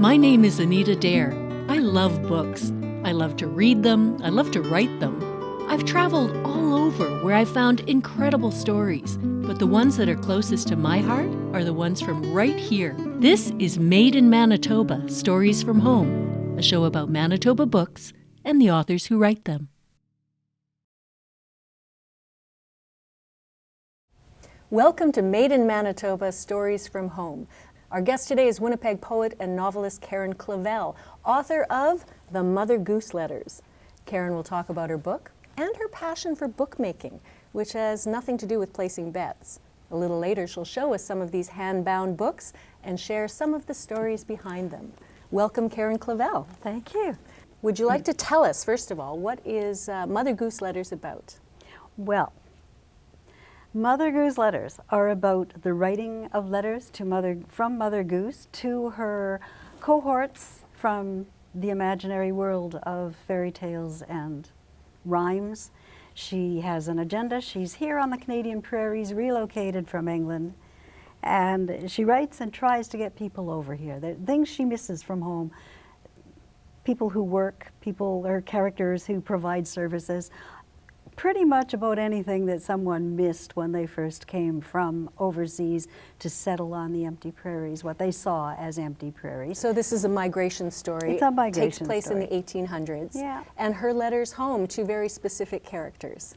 My name is Anita Dare. I love books. I love to read them. I love to write them. I've traveled all over where I've found incredible stories, but the ones that are closest to my heart are the ones from right here. This is Made in Manitoba, Stories from Home, a show about Manitoba books and the authors who write them. Welcome to Made in Manitoba, Stories from Home. Our guest today is Winnipeg poet and novelist Karen Clavelle, author of The Mother Goose Letters. Karen will talk about her book and her passion for bookmaking, which has nothing to do with placing bets. A little later, she'll show us some of these hand-bound books and share some of the stories behind them. Welcome, Karen Clavelle. Thank you. Would you like to tell us, first of all, what is Mother Goose Letters about? Well, Mother Goose Letters are about the writing of letters to from Mother Goose to her cohorts from the imaginary world of fairy tales and rhymes. She has an agenda. She's here on the Canadian prairies, relocated from England, and she writes and tries to get people over here. The things she misses from home, people who work, people or characters who provide services, pretty much about anything that someone missed when they first came from overseas to settle on the empty prairies, what they saw as empty prairies. So this is a migration story. It's a migration story. Takes place in the 1800s. Yeah. And her letters home to very specific characters.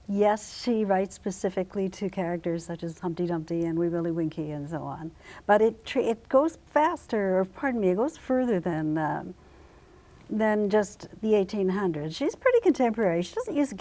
Yes, she writes specifically to characters such as Humpty Dumpty and Wee Willie Winkie and so on. But it goes faster, or pardon me, it goes further than just the 1800s. She's pretty contemporary. She doesn't use a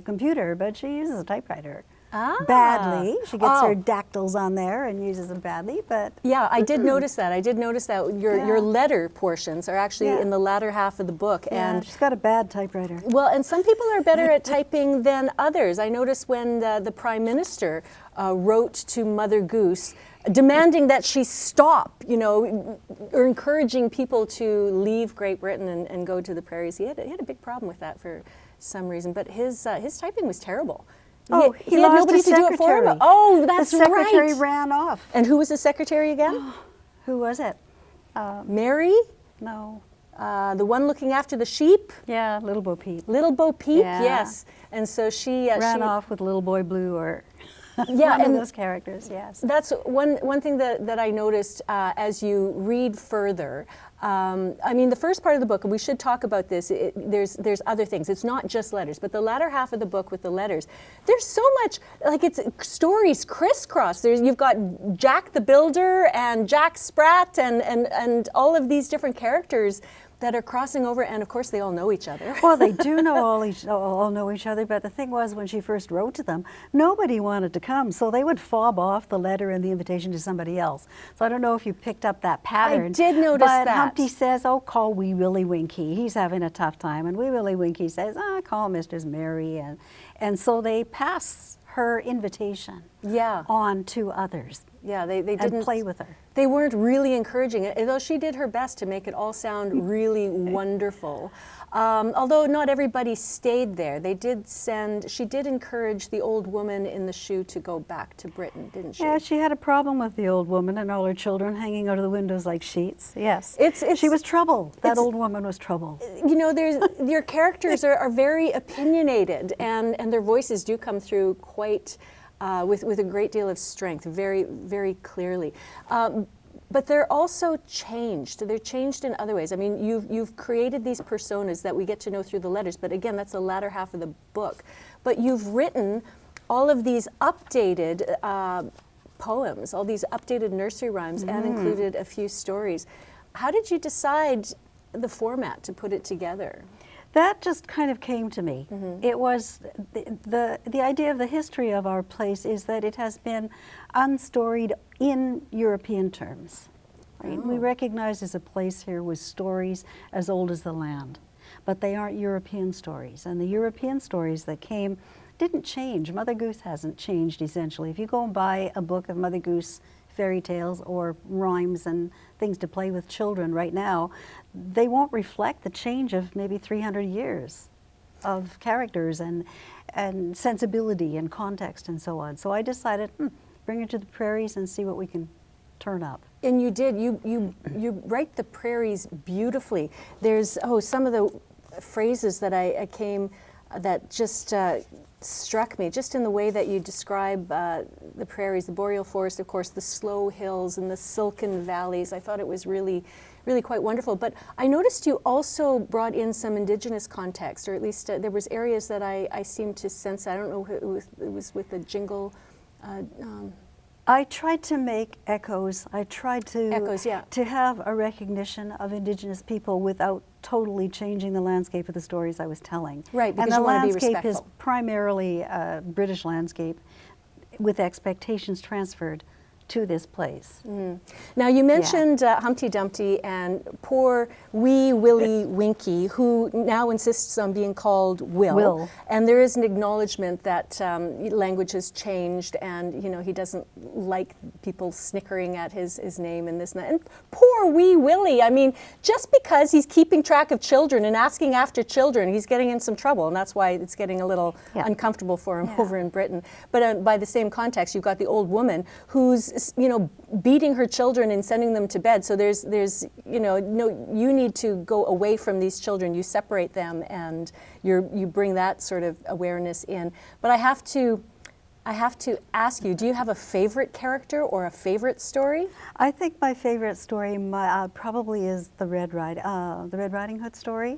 computer, but she uses a typewriter. Badly. She gets her dactyls on there and uses them badly, but... Yeah, I did notice that. Your letter portions are actually in the latter half of the book. Yeah, and she's got a bad typewriter. Well, and some people are better at typing than others. I noticed when the Prime Minister wrote to Mother Goose, demanding that she stop, or encouraging people to leave Great Britain and go to the prairies. He had a big problem with that for some reason, but his typing was terrible. He had lost nobody his to do it for him. secretary. Oh, that's right. The secretary ran off. And who was the secretary again? Who was it? Mary? No. The one looking after the sheep? Yeah, Little Bo Peep. Little Bo Peep, Yeah. yes. And so she ran off with Little Boy Blue or yeah, one and of those characters, yes. That's one thing that I noticed as you read further. The first part of the book, and we should talk about this, there's other things. It's not just letters, but the latter half of the book with the letters, there's so much, it's stories crisscross. You've got Jack the Builder and Jack Sprat and all of these different characters that are crossing over, and of course they all know each other. Well, they do all know each other, but the thing was, when she first wrote to them, nobody wanted to come, so they would fob off the letter and the invitation to somebody else. So I don't know if you picked up that pattern. I did notice but that. Humpty says, call Wee Willie Winkie. He's having a tough time. And Wee Willie Winkie says, call Mistress Mary. And so they pass her invitation on to others. Yeah, they didn't play with her. They weren't really encouraging it, although she did her best to make it all sound really wonderful. Although not everybody stayed there. She did encourage the old woman in the shoe to go back to Britain, didn't she? Yeah, she had a problem with the old woman and all her children hanging out of the windows like sheets. Yes, she was trouble. That old woman was trouble. Your characters are very opinionated, and their voices do come through quite with a great deal of strength, very, very clearly. But they're also changed. They're changed in other ways. I mean, you've created these personas that we get to know through the letters, but again, that's the latter half of the book. But you've written all of these updated poems, all these updated nursery rhymes, and included a few stories. How did you decide the format to put it together? That just kind of came to me. It was the idea of the history of our place is that it has been unstoried in European terms. Right? We recognize as a place here with stories as old as the land, but they aren't European stories. And the European stories that came didn't change. Mother Goose hasn't changed essentially. If you go and buy a book of Mother Goose fairy tales or rhymes and things to play with children right now, they won't reflect the change of maybe 300 years of characters and sensibility and context and so on. So I decided, bring her to the prairies and see what we can turn up. And you did. You write the prairies beautifully. There's some of the phrases that that just struck me, just in the way that you describe the prairies, the boreal forest, of course, the slow hills and the silken valleys. I thought it was really quite wonderful. But I noticed you also brought in some Indigenous context, or at least there was areas that I seemed to sense. I don't know if it was with the jingle. I tried to make echoes. I tried to Echoes, yeah. to have a recognition of Indigenous people without totally changing the landscape of the stories I was telling. Right, because and the you want to be landscape is respectful. primarily a British landscape with expectations transferred to this place. Now you mentioned Humpty Dumpty and poor wee Willie Winky, who now insists on being called Will. And there is an acknowledgement that language has changed, and he doesn't like people snickering at his name and this and that. And poor wee Willie, I mean, just because he's keeping track of children and asking after children, he's getting in some trouble, and that's why it's getting a little uncomfortable for him over in Britain. But by the same context, you've got the old woman who's beating her children and sending them to bed. So there's you need to go away from these children. You separate them, and you bring that sort of awareness in. But I have to ask you, do you have a favorite character or a favorite story? I think my favorite story probably is the Red Riding Hood story.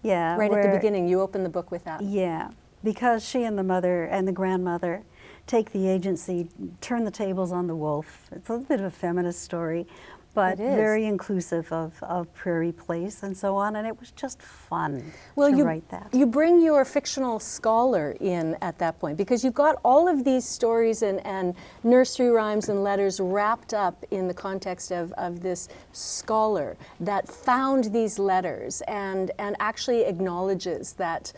Yeah, right at the beginning, you open the book with that. Yeah, because she and the mother and the grandmother take the agency, turn the tables on the wolf. It's a bit of a feminist story, but very inclusive of Prairie Place and so on, and it was just fun to write that. You bring your fictional scholar in at that point, because you've got all of these stories and nursery rhymes and letters wrapped up in the context of this scholar that found these letters and actually acknowledges that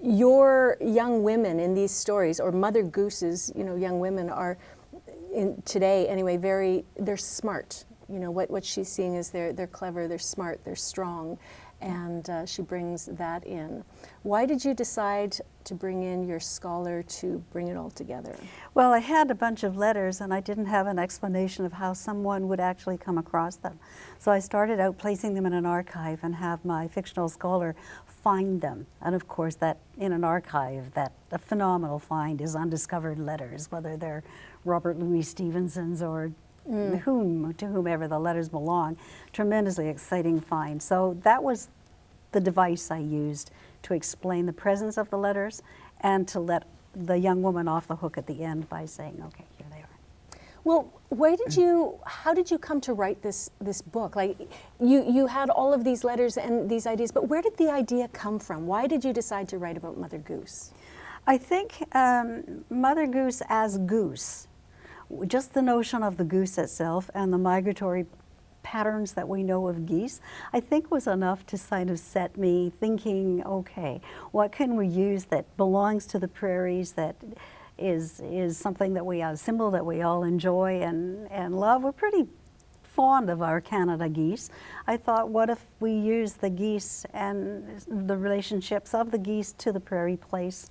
your young women in these stories, or Mother Goose's, young women are, today anyway, they're smart. What she's seeing is they're clever, they're smart, they're strong, and she brings that in. Why did you decide to bring in your scholar to bring it all together? Well, I had a bunch of letters, and I didn't have an explanation of how someone would actually come across them. So I started out placing them in an archive and have my fictional scholar find them. And of course, that in an archive, that a phenomenal find is undiscovered letters, whether they're Robert Louis Stevenson's or to whomever the letters belong. Tremendously exciting find. So that was the device I used to explain the presence of the letters and to let the young woman off the hook at the end by saying, okay, here they are. Well, how did you come to write this book? Like, you had all of these letters and these ideas, but where did the idea come from? Why did you decide to write about Mother Goose? I think Mother Goose as Goose, just the notion of the goose itself and the migratory patterns that we know of geese, I think was enough to kind of set me thinking, okay, what can we use that belongs to the prairies, that is something that a symbol that we all enjoy and love. We're pretty fond of our Canada geese. I thought, what if we use the geese and the relationships of the geese to the Prairie Place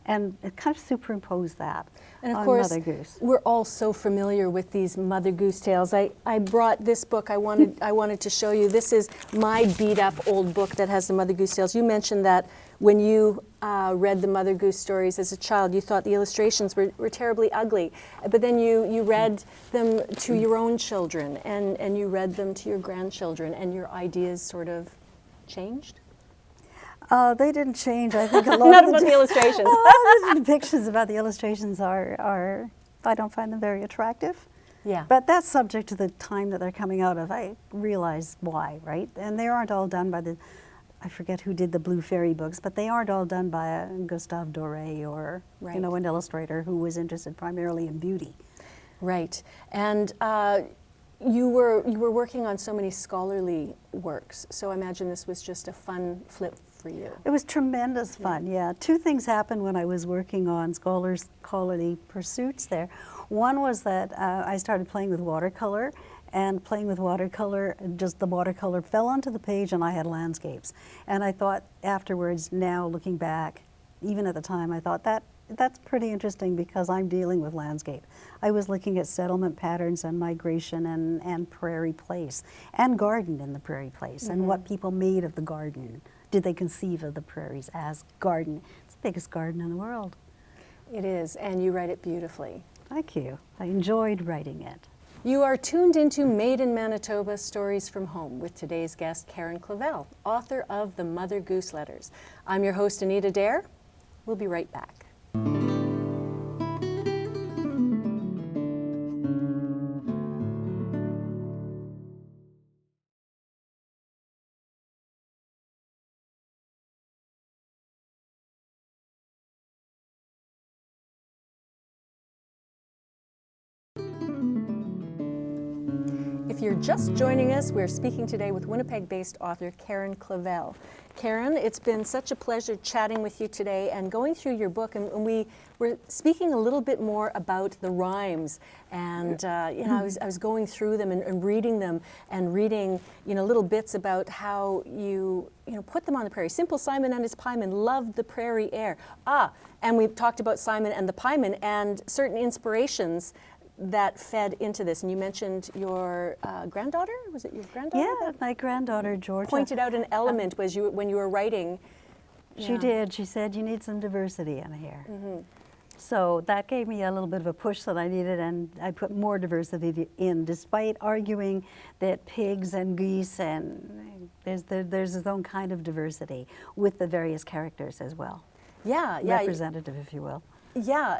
and kind of superimpose that and of on course, Mother Goose. We're all so familiar with these Mother Goose tales. I brought this book. I wanted to show you. This is my beat-up old book that has the Mother Goose tales. You mentioned that when you read the Mother Goose stories as a child, you thought the illustrations were terribly ugly. But then you read them to your own children, and you read them to your grandchildren, and your ideas sort of changed? They didn't change. I think a lot Not of about the illustrations. the depictions about the illustrations are, I don't find them very attractive. Yeah. But that's subject to the time that they're coming out of. I realize why, right? And they aren't all done by I forget who did the Blue Fairy books, but they aren't all done by a Gustave Doré or, an illustrator who was interested primarily in beauty. Right. And you were working on so many scholarly works, so I imagine this was just a fun flip for you. It was tremendous fun, yeah. Two things happened when I was working on scholarly pursuits there. One was that I started playing with watercolor, and playing with watercolor, just the watercolor fell onto the page and I had landscapes. And I thought afterwards, now looking back, even at the time, I thought that that's pretty interesting because I'm dealing with landscape. I was looking at settlement patterns and migration and prairie place and garden in the prairie place and what people made of the garden. Did they conceive of the prairies as garden? It's the biggest garden in the world. It is, and you write it beautifully. Thank you. I enjoyed writing it. You are tuned into Made in Manitoba Stories from Home with today's guest, Karen Clavelle, author of the Mother Goose Letters. I'm your host, Anita Dare. We'll be right back. If you're just joining us, we're speaking today with Winnipeg-based author Karen Clavelle. Karen, it's been such a pleasure chatting with you today and going through your book, and we were speaking a little bit more about the rhymes, and I was going through them and reading them and reading little bits about how you put them on the prairie. Simple Simon and his pieman loved the prairie air. And we talked about Simon and the pieman and certain inspirations that fed into this. And you mentioned your granddaughter? Was it your granddaughter? Yeah, my granddaughter Georgia pointed out an element when you were writing. She did. She said, you need some diversity in here. So that gave me a little bit of a push that I needed, and I put more diversity in, despite arguing that pigs and geese and there's its own kind of diversity with the various characters as well. Yeah. Representative, if you will. Yeah,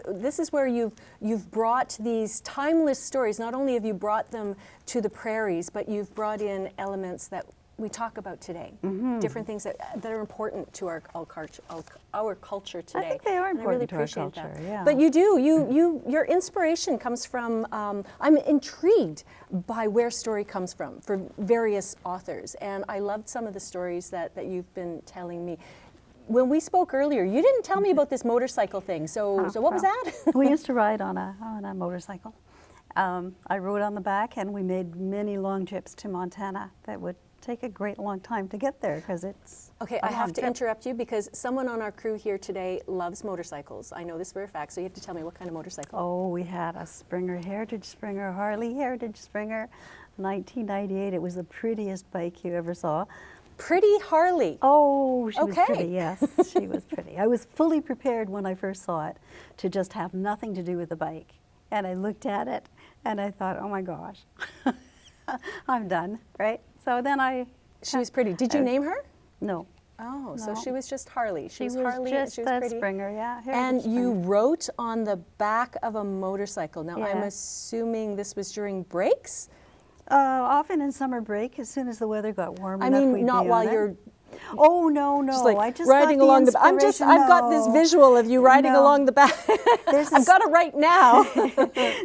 this is where you've brought these timeless stories. Not only have you brought them to the prairies, but you've brought in elements that we talk about today. Different things that are important to our culture today. I think they are important and I really to our appreciate culture. that. Yeah. But your inspiration comes from. I'm intrigued by where story comes from for various authors, and I loved some of the stories that you've been telling me. When we spoke earlier, you didn't tell me about this motorcycle thing. So what was that? We used to ride on a motorcycle. I rode on the back, and we made many long trips to Montana that would take a great long time to get there because it's okay. I have to interrupt you because someone on our crew here today loves motorcycles. I know this for a fact. So you have to tell me what kind of motorcycle. Oh, we had a Springer, Heritage Springer, Harley Heritage Springer, 1998. It was the prettiest bike you ever saw. Pretty Harley. Oh, she was pretty, yes, she was pretty. I was fully prepared when I first saw it to just have nothing to do with the bike. And I looked at it and I thought, oh my gosh, I'm done, right? So then She was pretty. Did you name her? No. Oh, No. so she was just Harley. She was Harley. just she was that pretty. Springer, yeah. And Springer. you wrote on the back of a motorcycle. Now, I'm Yes. assuming this was during breaks? Often in summer break, as soon as the weather got warm I enough, mean, we'd not be while on it. you're Oh, no. just like I just riding got along the I've got this visual of you riding No. along the back. I've got it right now.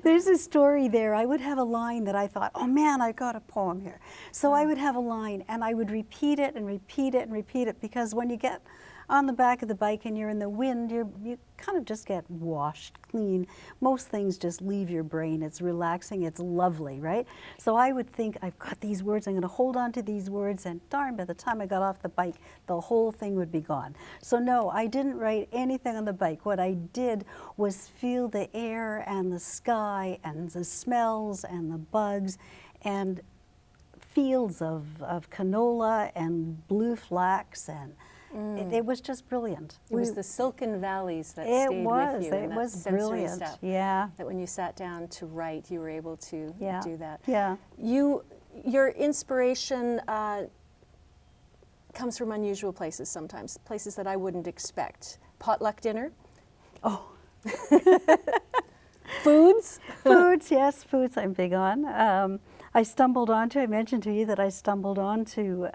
There's a story there. I would have a line that I thought, oh man, I got a poem here. So I would have a line and I would repeat it and repeat it and repeat it, because when you get on the back of the bike and you're in the wind, you kind of just get washed clean. Most things just leave your brain. It's relaxing, it's lovely, right? So I would think, I've got these words, I'm gonna hold on to these words, and darn, by the time I got off the bike, the whole thing would be gone. So no, I didn't write anything on the bike. What I did was feel the air and the sky and the smells and the bugs and fields of canola and blue flax, and it was just brilliant. It was the silken valleys that stayed with you. It was brilliant. Stuff, yeah. That when you sat down to write, you were able to do that. Yeah. Your inspiration comes from unusual places sometimes, places that I wouldn't expect. Potluck dinner. Oh. Foods. Foods, yes, foods I'm big on. I mentioned to you that I stumbled onto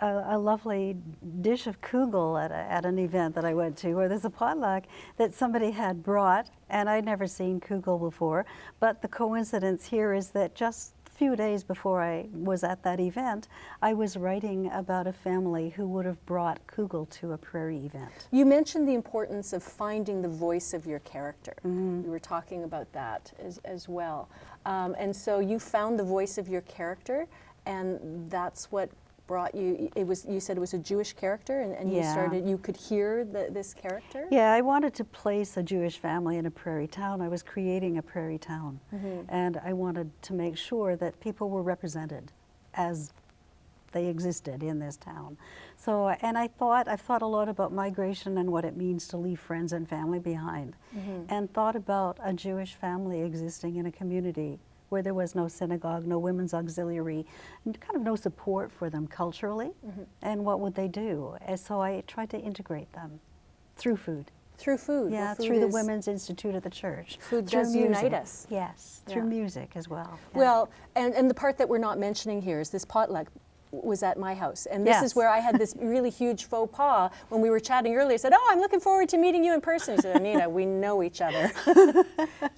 a lovely dish of kugel at an event that I went to, where there's a potluck that somebody had brought, and I'd never seen kugel before. But the coincidence here is that just a few days before I was at that event, I was writing about a family who would have brought kugel to a prairie event. You mentioned the importance of finding the voice of your character. We were talking about that as well. And so you found the voice of your character, and that's what brought you, you said it was a Jewish character, and you could hear this character? Yeah, I wanted to place a Jewish family in a prairie town. I was creating a prairie town, and I wanted to make sure that people were represented as they existed in this town. So, and I've thought a lot about migration and what it means to leave friends and family behind, and thought about a Jewish family existing in a community where there was no synagogue, no women's auxiliary, kind of no support for them culturally, and what would they do? And so I tried to integrate them through food. Through food? Yeah, well, food through the Women's Institute at the church. Food does unite us. Yes, through music as well. Yeah. Well, and the part that we're not mentioning here is this potluck was at my house. And this is where I had this really huge faux pas when we were chatting earlier. I said, oh, I'm looking forward to meeting you in person. I said, Anita, we know each other.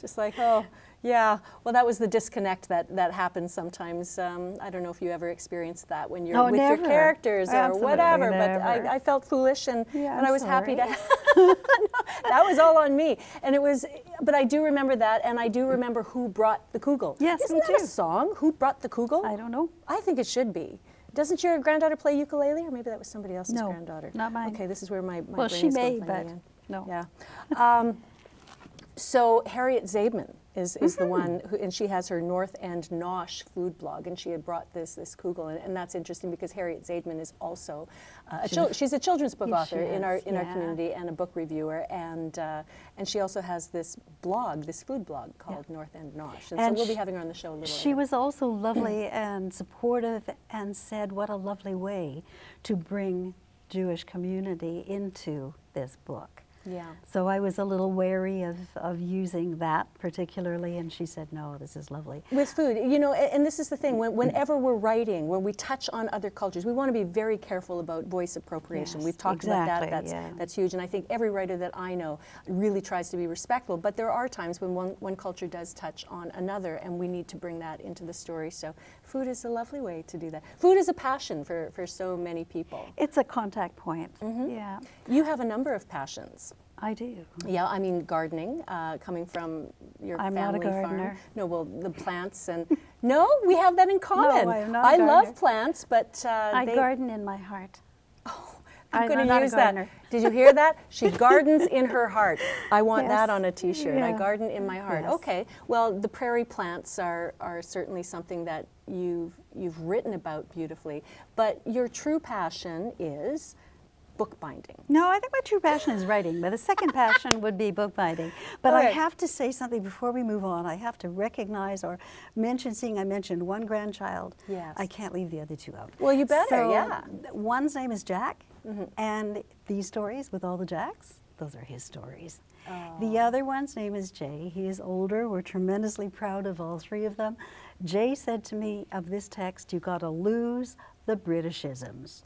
Just like, oh, yeah. Well, that was the disconnect that happens sometimes. I don't know if you ever experienced that when you're with your characters or whatever, but I felt foolish and I was happy to. That was all on me. And it was, but I do remember that, and I do remember who brought the kugel. Yes, Isn't that a song? Who brought the kugel? I don't know. I think it should be. Doesn't your granddaughter play ukulele, or maybe that was somebody else's granddaughter? Not mine. Okay, this is where my well, brain she is may, going but again. no. Yeah. So Harriet Zaidman is the one who, and she has her North and Nosh food blog, and she had brought this kugel, and that's interesting because Harriet Zaidman is also she's a children's book author in our community and a book reviewer, and she also has this blog, this food blog called North and Nosh, and so we'll be having her on the show a little later. She was also lovely and supportive, and said what a lovely way to bring Jewish community into this book. Yeah. So I was a little wary of using that particularly, and she said, no, this is lovely. With food, you know, and this is the thing, whenever we're writing, when we touch on other cultures, we want to be very careful about voice appropriation. Yes, we've talked about that, that's huge, and I think every writer that I know really tries to be respectful, but there are times when one culture does touch on another, and we need to bring that into the story, so food is a lovely way to do that. Food is a passion for so many people. It's a contact point, yeah. You have a number of passions. I do. Yeah, I mean gardening, coming from your I'm family not a gardener. farm. No, well, the plants and no, we have that in common. No, I am not a I gardener. love plants, but I garden in my heart. Oh, I'm going not to a use that. gardener. Did you hear that? She gardens in her heart. I want that on a T-shirt. Yeah. I garden in my heart. Yes. Okay. Well, the prairie plants are certainly something that you've written about beautifully, but your true passion is bookbinding. No, I think my true passion is writing, but the second passion would be bookbinding. But I have to say something before we move on. I have to recognize or mention, seeing I mentioned one grandchild, Yes. I can't leave the other two out. Well, you better, So, yeah. One's name is Jack, and these stories with all the Jacks, those are his stories. The other one's name is Jay. He is older. We're tremendously proud of all three of them. Jay said to me of this text, you got to lose the Britishisms.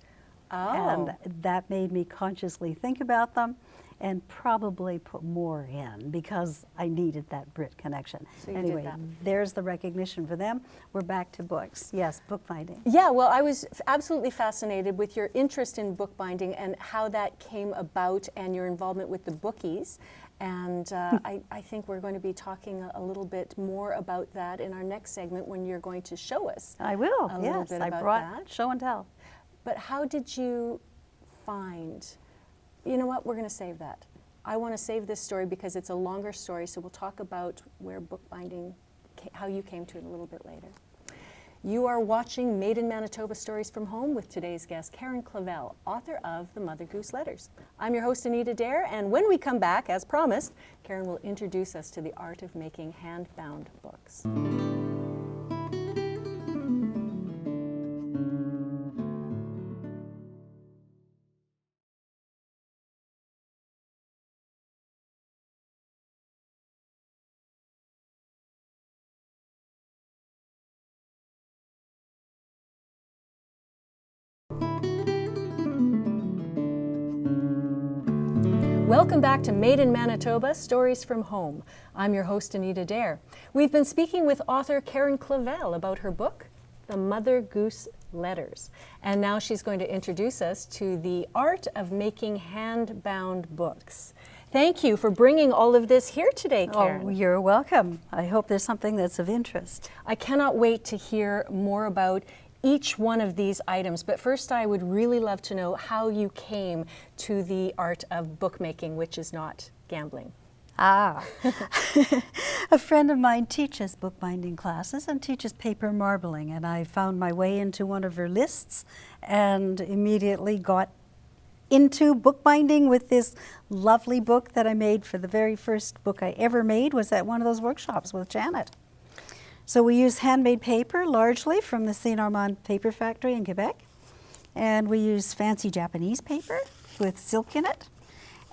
Oh. And that made me consciously think about them and probably put more in because I needed that Brit connection. So you anyway, did that. There's the recognition for them. We're back to books. Yes, bookbinding. Yeah, well, I was absolutely fascinated with your interest in bookbinding and how that came about and your involvement with the bookies. And I think we're going to be talking a little bit more about that in our next segment when you're going to show us. I will, a little yes. bit I about brought that. show and tell. But how did you find, you know what, we're going to save that. I want to save this story because it's a longer story, so we'll talk about where bookbinding, how you came to it a little bit later. You are watching Made in Manitoba Stories from Home with today's guest, Karen Clavelle, author of The Mother Goose Letters. I'm your host, Anita Dare, and when we come back, as promised, Karen will introduce us to the art of making hand-bound books. Welcome back to Made in Manitoba, Stories from Home. I'm your host, Anita Dare. We've been speaking with author Karen Clavelle about her book, The Mother Goose Letters. And now she's going to introduce us to the art of making hand-bound books. Thank you for bringing all of this here today, Karen. Oh, you're welcome. I hope there's something that's of interest. I cannot wait to hear more about each one of these items, but first I would really love to know how you came to the art of bookmaking, which is not gambling. Ah, a friend of mine teaches bookbinding classes and teaches paper marbling, and I found my way into one of her lists and immediately got into bookbinding with this lovely book that I made. For the very first book I ever made was at one of those workshops with Janet. So we use handmade paper largely from the St. Armand paper factory in Quebec, and we use fancy Japanese paper with silk in it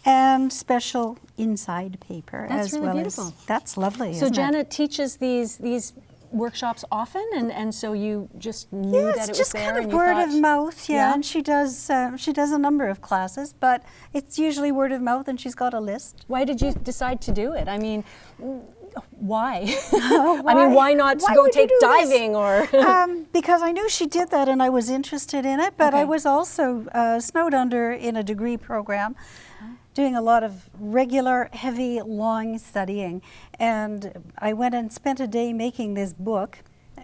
and special inside paper. That's as really well beautiful. That's lovely. So isn't Janet teaches these workshops often, and so you just knew Yeah, that it's it was just there, kind and of you word thought, of mouth, yeah. Yeah? And she does a number of classes, but it's usually word of mouth, and she's got a list. Why did you decide to do it? I mean, why? I mean, why not Why go would you take do this? diving or? Because I knew she did that, and I was interested in it. But I Okay. was also snowed under in a degree program, doing a lot of regular, heavy, long studying. And I went and spent a day making this book,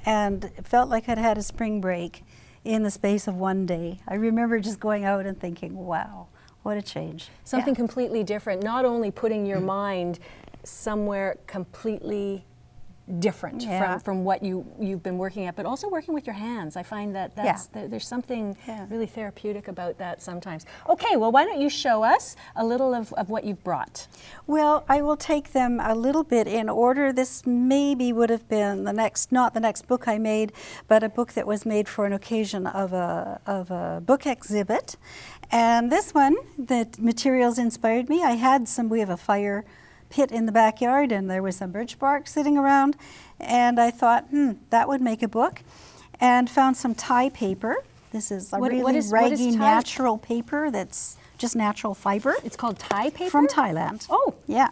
and it felt like I'd had a spring break in the space of one day. I remember just going out and thinking, wow, what a change. Something Yeah. completely different, not only putting your mind somewhere completely different Yeah. from what you've been working at, but also working with your hands. I find that there's something Yeah. really therapeutic about that sometimes. Okay, well, why don't you show us a little of what you've brought? Well, I will take them a little bit in order. This maybe would have been not the next book I made, but a book that was made for an occasion of a book exhibit. And this one, the materials inspired me. We have a fire pit in the backyard, and there was some birch bark sitting around, and I thought, that would make a book, and found some tie paper. This is a What really is raggy tie? natural paper that's just natural fiber. It's called tie paper? From Thailand. Oh. Yeah.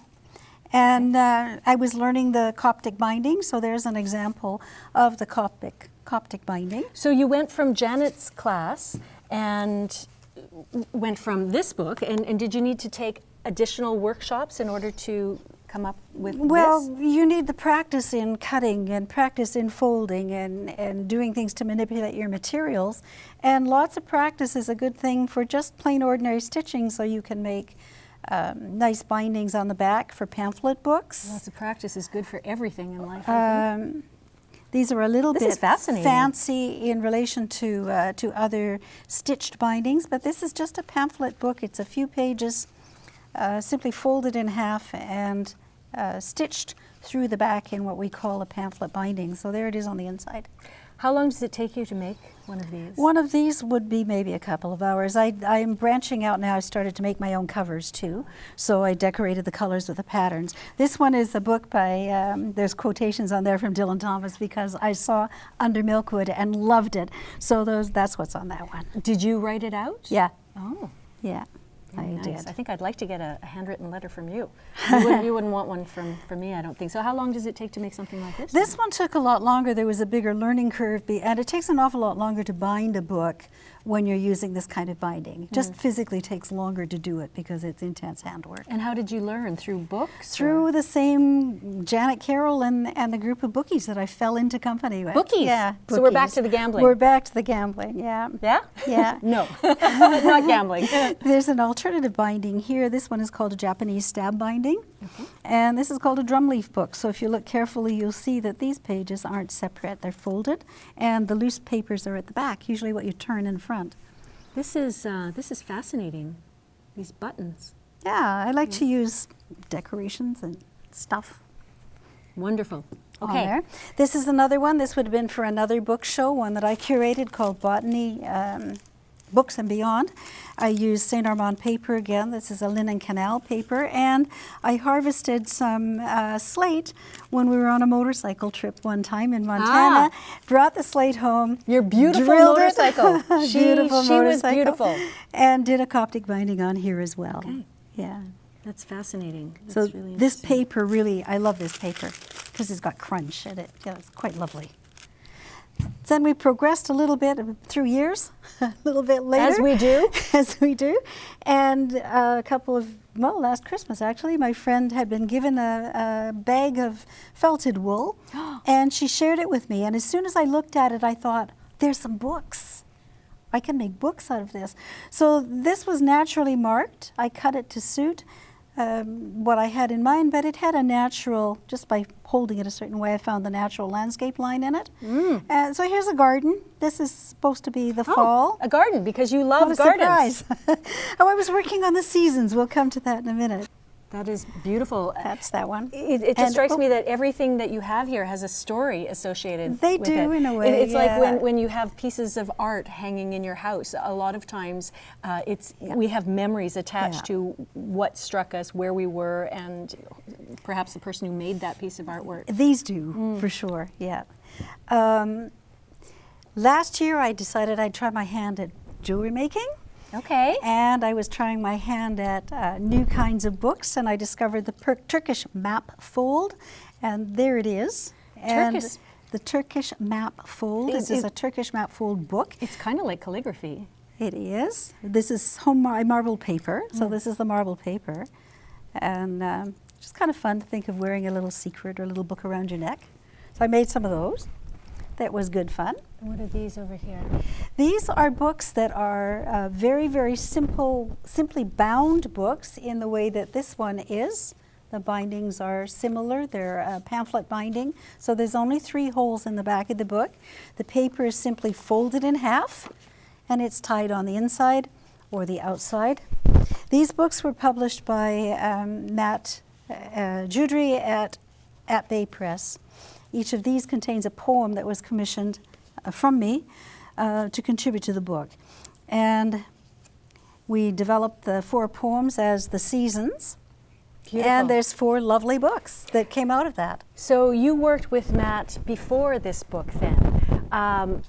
And I was learning the Coptic binding, so there's an example of the Coptic binding. So you went from Janet's class and went from this book, and did you need to take additional workshops in order to come up with Well, this? you need the practice in cutting and practice in folding and doing things to manipulate your materials. And lots of practice is a good thing for just plain ordinary stitching, so you can make nice bindings on the back for pamphlet books. Lots of practice is good for everything in life, I think. These are a little This bit is fascinating. fancy in relation to other stitched bindings, but this is just a pamphlet book. It's a few pages, simply folded in half and stitched through the back in what we call a pamphlet binding. So there it is on the inside. How long does it take you to make one of these? One of these would be maybe a couple of hours. I'm branching out now. I started to make my own covers too. So I decorated the colors with the patterns. This one is a book by, there's quotations on there from Dylan Thomas because I saw Under Milkwood and loved it. So that's what's on that one. Did you write it out? Yeah, Oh, yeah, I nice. did. I think I'd like to get a handwritten letter from you. You wouldn't want one from me, I don't think. So how long does it take to make something like this? This one took a lot longer. There was a bigger learning curve, and it takes an awful lot longer to bind a book when you're using this kind of binding. Just physically takes longer to do it because it's intense handwork. And how did you learn? Through books? Through the same Janet Carroll and the group of bookies that I fell into company with. Bookies? Yeah. So we're back bookies. to the gambling. We're back to the gambling, yeah. Yeah? Yeah. No, not gambling. There's an alternative binding here. This one is called a Japanese stab binding. And this is called a drumleaf book. So if you look carefully, you'll see that these pages aren't separate. They're folded, and the loose papers are at the back, usually what you turn in front. This is fascinating. These buttons. Yeah, I like to use decorations and stuff. Wonderful. on Okay. there. This is another one. This would have been for another book show, one that I curated called Botany Books and Beyond. I used St. Armand paper again. This is a linen canal paper. And I harvested some slate when we were on a motorcycle trip one time in Montana. Brought the slate home. Your beautiful drilled it. motorcycle. Beautiful she motorcycle. was beautiful. And did a Coptic binding on here as well. Okay. Yeah. That's fascinating. That's So really this interesting. paper really, I love this paper because it's got crunch in it. Yeah, it's quite lovely. Then we progressed a little bit through years, a little bit later. As we do. As we do. And a couple of, well, last Christmas actually, my friend had been given a bag of felted wool and she shared it with me. And as soon as I looked at it, I thought, there's some books. I can make books out of this. So this was naturally marked. I cut it to suit what I had in mind, but it had a natural, just by holding it a certain way, I found the natural landscape line in it. And so here's a garden. This is supposed to be the fall. A garden, because you love What a gardens. surprise. Oh, I was working on the seasons. We'll come to that in a minute. That is beautiful. That's that one. It just strikes me that everything that you have here has a story associated with it. They do, in a way, It's like when you have pieces of art hanging in your house. A lot of times we have memories attached to what struck us, where we were, and perhaps the person who made that piece of artwork. These do, for sure, yeah. Last year I decided I'd try my hand at jewelry making. Okay. And I was trying my hand at new kinds of books, and I discovered the Turkish map fold, and there it is. And the Turkish map fold. This is a Turkish map fold book. It's kind of like calligraphy. It is. This is marble paper, so this is the marble paper. And just kind of fun to think of wearing a little secret or a little book around your neck. So I made some of those. That was good fun. What are these over here? These are books that are very, very simply bound books in the way that this one is. The bindings are similar. They're pamphlet binding. So there's only 3 holes in the back of the book. The paper is simply folded in half, and it's tied on the inside or the outside. These books were published by Matt Judry at Bay Press. Each of these contains a poem that was commissioned from me to contribute to the book. And we developed the 4 poems as the seasons. Beautiful. And there's 4 lovely books that came out of that. So you worked with Matt before this book then.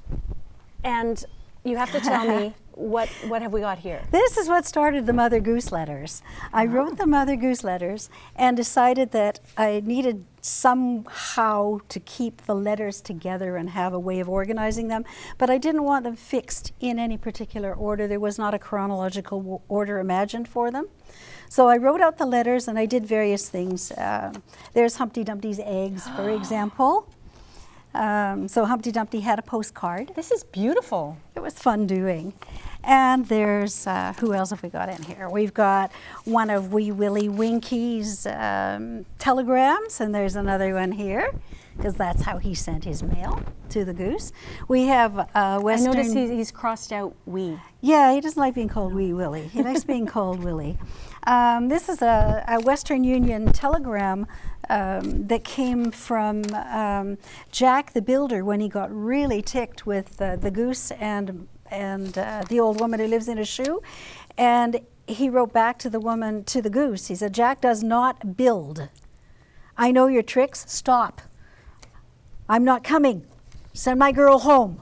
And you have to tell me, what have we got here? This is what started the Mother Goose letters. I wrote the Mother Goose letters and decided that I needed somehow to keep the letters together and have a way of organizing them, but I didn't want them fixed in any particular order. There was not a chronological order imagined for them. So I wrote out the letters and I did various things. There's Humpty Dumpty's eggs, for example. So Humpty Dumpty had a postcard. This is beautiful. It was fun doing. And there's, who else have we got in here? We've got one of Wee Willie Winky's telegrams, and there's another one here, because that's how he sent his mail to the goose. We have Western... I noticed he's crossed out wee. Yeah, he doesn't like being called Wee Willie. He likes being called Willie. This is a Western Union telegram that came from Jack the Builder when he got really ticked with the goose and the old woman who lives in a shoe. And he wrote back to the woman, to the goose, he said, "Jack does not build. I know your tricks, stop. I'm not coming. Send my girl home."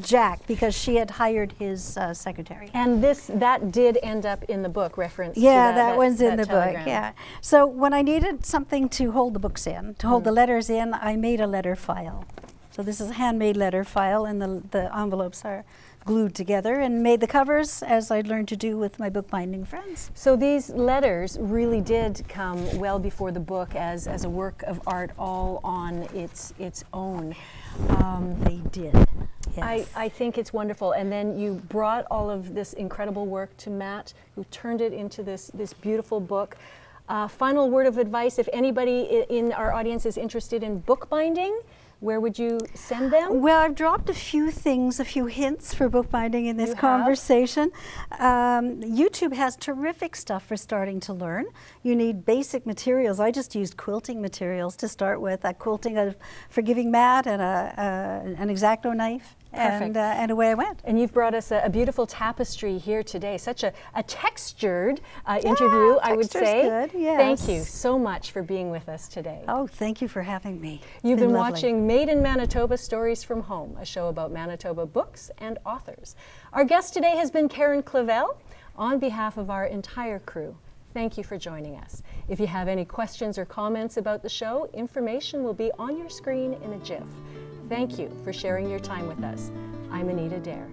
Jack, because she had hired his secretary. And that did end up in the book, reference yeah, to that one's in the telegram. book, yeah. So when I needed something to hold the books in, to hold the letters in, I made a letter file. So this is a handmade letter file, and the envelopes are glued together, and made the covers as I'd learned to do with my bookbinding friends. So these letters really did come well before the book as a work of art all on its own. They did. Yes. I think it's wonderful. And then you brought all of this incredible work to Matt, who turned it into this beautiful book. Final word of advice, if anybody in our audience is interested in bookbinding, where would you send them? Well, I've dropped a few hints for bookbinding in this conversation. YouTube has terrific stuff for starting to learn. You need basic materials. I just used quilting materials to start with, a quilting of Forgiving Mat and an X-Acto knife. And away I went. And you've brought us a beautiful tapestry here today. Such a textured interview, I would say. Good, yes. Thank you so much for being with us today. Oh, thank you for having me. You've been watching Made in Manitoba Stories from Home, a show about Manitoba books and authors. Our guest today has been Karen Clavelle. On behalf of our entire crew, thank you for joining us. If you have any questions or comments about the show, information will be on your screen in a jiff. Thank you for sharing your time with us. I'm Anita Dare.